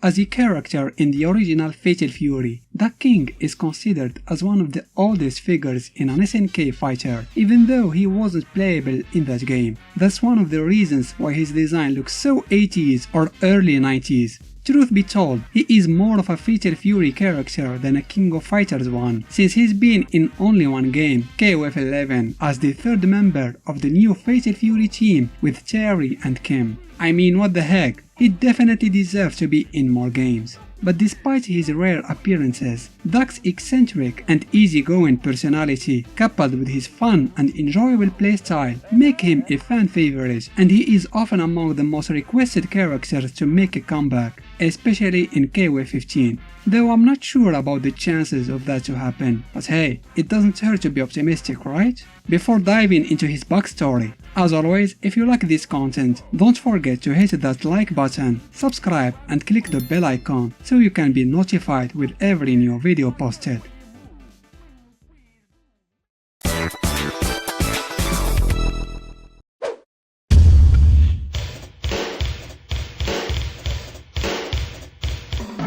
As a character in the original Fatal Fury, Duck King is considered as one of the oldest figures in an SNK fighter, even though he wasn't playable in that game. That's one of the reasons why his design looks so 80s or early 90s. Truth be told, he is more of a Fatal Fury character than a King of Fighters one, since he's been in only one game, KOF XI, as the third member of the new Fatal Fury team with Terry and Kim. I mean, what the heck, he definitely deserves to be in more games. But despite his rare appearances, Duck's eccentric and easygoing personality, coupled with his fun and enjoyable playstyle, make him a fan favorite, and he is often among the most requested characters to make a comeback, especially in KOF 15. Though I'm not sure about the chances of that to happen, but hey, it doesn't hurt to be optimistic, right? Before diving into his backstory, as always, if you like this content, don't forget to hit that like button, subscribe and click the bell icon so you can be notified with every new video posted.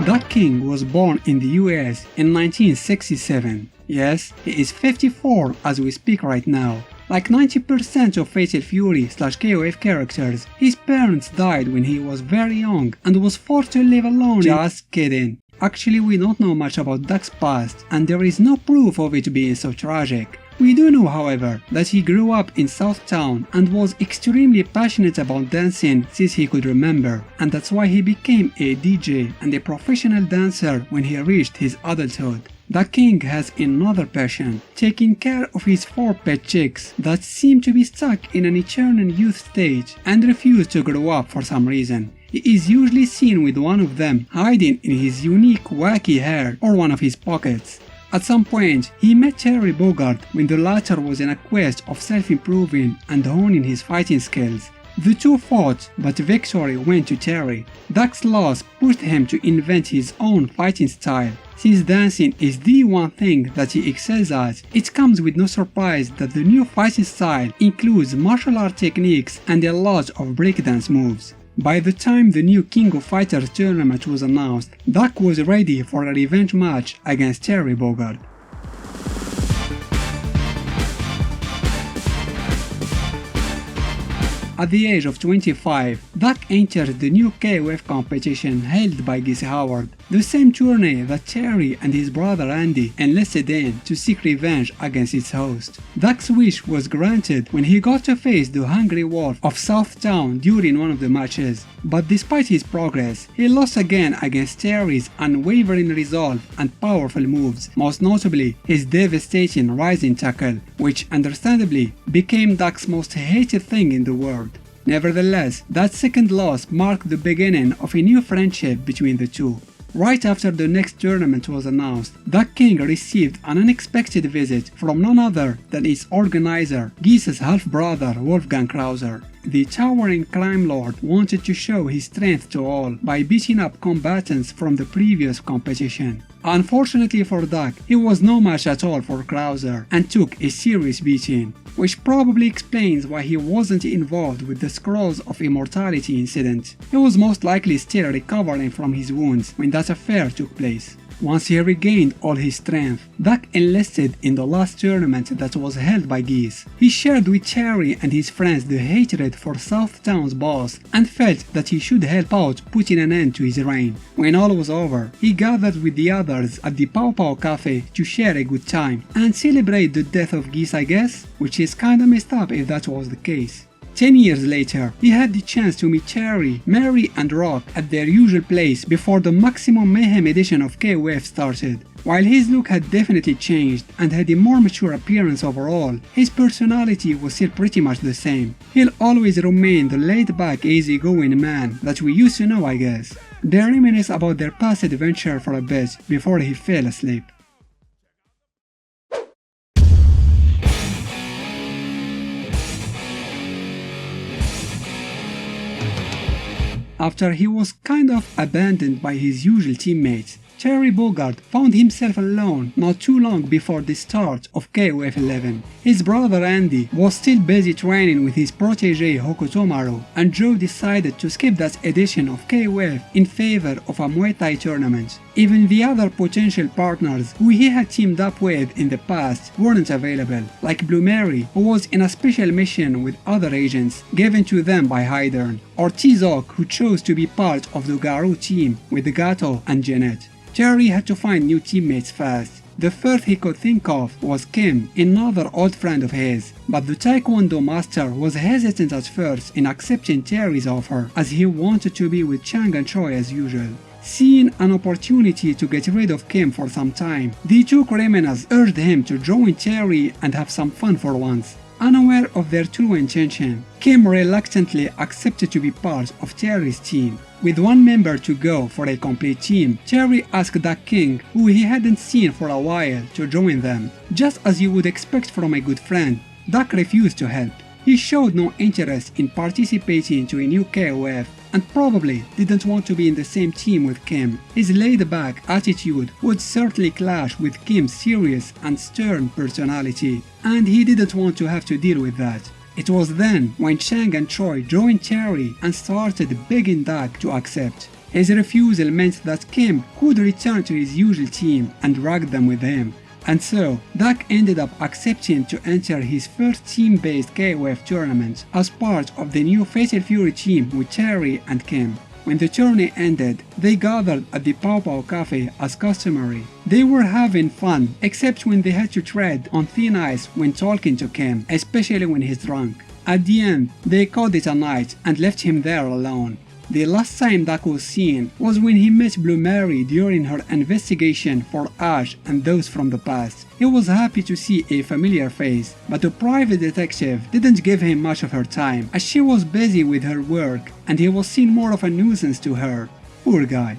Duck King was born in the US in 1967. Yes, he is 54 as we speak right now. Like 90% of Fatal Fury / KOF characters, his parents died when he was very young and was forced to live alone. Just kidding. Actually, we don't know much about Duck's past and there is no proof of it being so tragic. We do know, however, that he grew up in Southtown and was extremely passionate about dancing since he could remember, and that's why he became a DJ and a professional dancer when he reached his adulthood. Duck King has another passion, taking care of his 4 pet chicks that seem to be stuck in an eternal youth stage and refuse to grow up for some reason. He is usually seen with one of them hiding in his unique wacky hair or one of his pockets. At some point, he met Terry Bogard when the latter was in a quest of self-improving and honing his fighting skills. The two fought, but victory went to Terry. Duck's loss pushed him to invent his own fighting style. Since dancing is the one thing that he excels at, it comes with no surprise that the new fighting style includes martial art techniques and a lot of breakdance moves. By the time the new King of Fighters tournament was announced, Duck was ready for a revenge match against Terry Bogard. At the age of 25, Duck entered the new KOF competition held by Geese Howard, the same tourney that Terry and his brother Andy enlisted in to seek revenge against its host. Duck's wish was granted when he got to face the Hungry Wolf of Southtown during one of the matches, but despite his progress, he lost again against Terry's unwavering resolve and powerful moves, most notably his devastating rising tackle, which understandably became Duck's most hated thing in the world. Nevertheless, that second loss marked the beginning of a new friendship between the two. Right after the next tournament was announced, Duck King received an unexpected visit from none other than its organizer, Geese's half-brother Wolfgang Krauser. The towering crime lord wanted to show his strength to all by beating up combatants from the previous competition. Unfortunately for Duck, he was no match at all for Krauser and took a serious beating, which probably explains why he wasn't involved with the Scrolls of Immortality incident. He was most likely still recovering from his wounds when that affair took place. Once he regained all his strength, Duck enlisted in the last tournament that was held by Geese. He shared with Terry and his friends the hatred for Southtown's boss and felt that he should help out putting an end to his reign. When all was over, he gathered with the others at the Pow Pow Cafe to share a good time and celebrate the death of Geese, I guess, which is kinda messed up if that was the case. 10 years later, he had the chance to meet Terry, Mary and Rock at their usual place before the Maximum Mayhem edition of KOF started. While his look had definitely changed and had a more mature appearance overall, his personality was still pretty much the same. He'll always remain the laid-back, easygoing man that we used to know, I guess. They reminisce about their past adventure for a bit before he fell asleep. After he was kind of abandoned by his usual teammates, Terry Bogard found himself alone not too long before the start of KOF XI. His brother Andy was still busy training with his protege Hokutomaru, and Joe decided to skip that edition of KOF in favor of a Muay Thai tournament. Even the other potential partners who he had teamed up with in the past weren't available, like Blue Mary, who was in a special mission with other agents given to them by Hydern, or T-Zoc, who chose to be part of the Garou team with Gato and Jeanette. Terry had to find new teammates fast. The first he could think of was Kim, another old friend of his, but the Taekwondo master was hesitant at first in accepting Terry's offer, as he wanted to be with Chang and Choi as usual. Seeing an opportunity to get rid of Kim for some time, the two criminals urged him to join Terry and have some fun for once. Unaware of their true intention, Kim reluctantly accepted to be part of Terry's team. With one member to go for a complete team, Terry asked Duck King, who he hadn't seen for a while, to join them. Just as you would expect from a good friend, Duck refused to help. He showed no interest in participating to a new KOF, and probably didn't want to be in the same team with Kim. His laid-back attitude would certainly clash with Kim's serious and stern personality, and he didn't want to have to deal with that. It was then when Chang and Choi joined Terry and started begging Duck to accept. His refusal meant that Kim could return to his usual team and drag them with him. And so, Duck ended up accepting to enter his first team-based KOF tournament as part of the new Fatal Fury team with Terry and Kim. When the tourney ended, they gathered at the Pow Pow Cafe as customary. They were having fun, except when they had to tread on thin ice when talking to Kim, especially when he's drunk. At the end, they called it a night and left him there alone. The last time Duck was seen was when he met Blue Mary during her investigation for Ash and those from the past. He was happy to see a familiar face, but the private detective didn't give him much of her time, as she was busy with her work and he was seen more of a nuisance to her. Poor guy.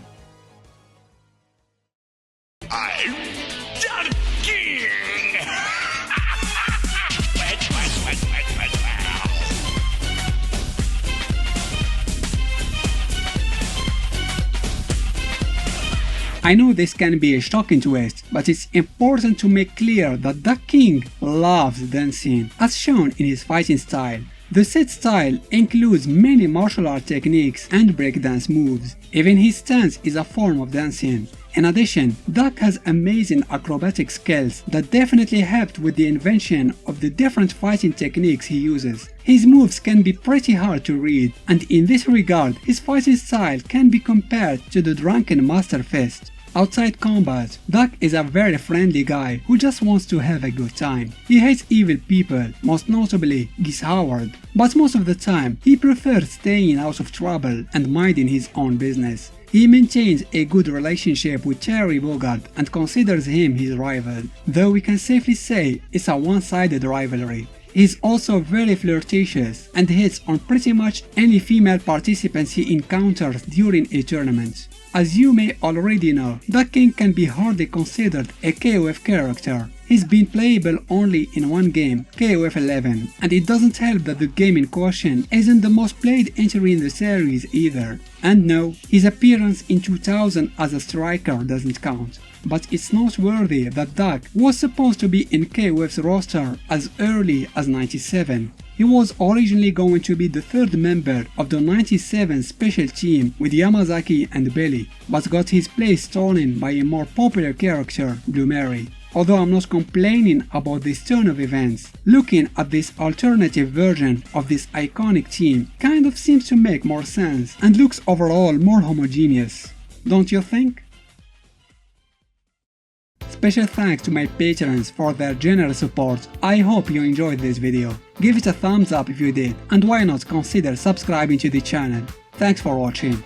I know this can be a shocking twist, but it's important to make clear that Duck King loves dancing, as shown in his fighting style. The set style includes many martial art techniques and breakdance moves. Even his stance is a form of dancing. In addition, Duck has amazing acrobatic skills that definitely helped with the invention of the different fighting techniques he uses. His moves can be pretty hard to read, and in this regard, his fighting style can be compared to the Drunken Master Fist. Outside combat, Duck is a very friendly guy who just wants to have a good time. He hates evil people, most notably Geese Howard, but most of the time he prefers staying out of trouble and minding his own business. He maintains a good relationship with Terry Bogard and considers him his rival, though we can safely say it's a one-sided rivalry. He's also very flirtatious and hits on pretty much any female participants he encounters during a tournament. As you may already know, Duck King can be hardly considered a KOF character. He's been playable only in one game, KOF XI, and it doesn't help that the game in question isn't the most played entry in the series either. And no, his appearance in 2000 as a striker doesn't count. But it's noteworthy that Duck was supposed to be in KOF's roster as early as 97. He was originally going to be the third member of the 97 special team with Yamazaki and Billy, but got his place stolen by a more popular character, Blue Mary. Although I'm not complaining about this turn of events, looking at this alternative version of this iconic team kind of seems to make more sense and looks overall more homogeneous. Don't you think? Special thanks to my patrons for their generous support. I hope you enjoyed this video. Give it a thumbs up if you did, and why not consider subscribing to the channel. Thanks for watching.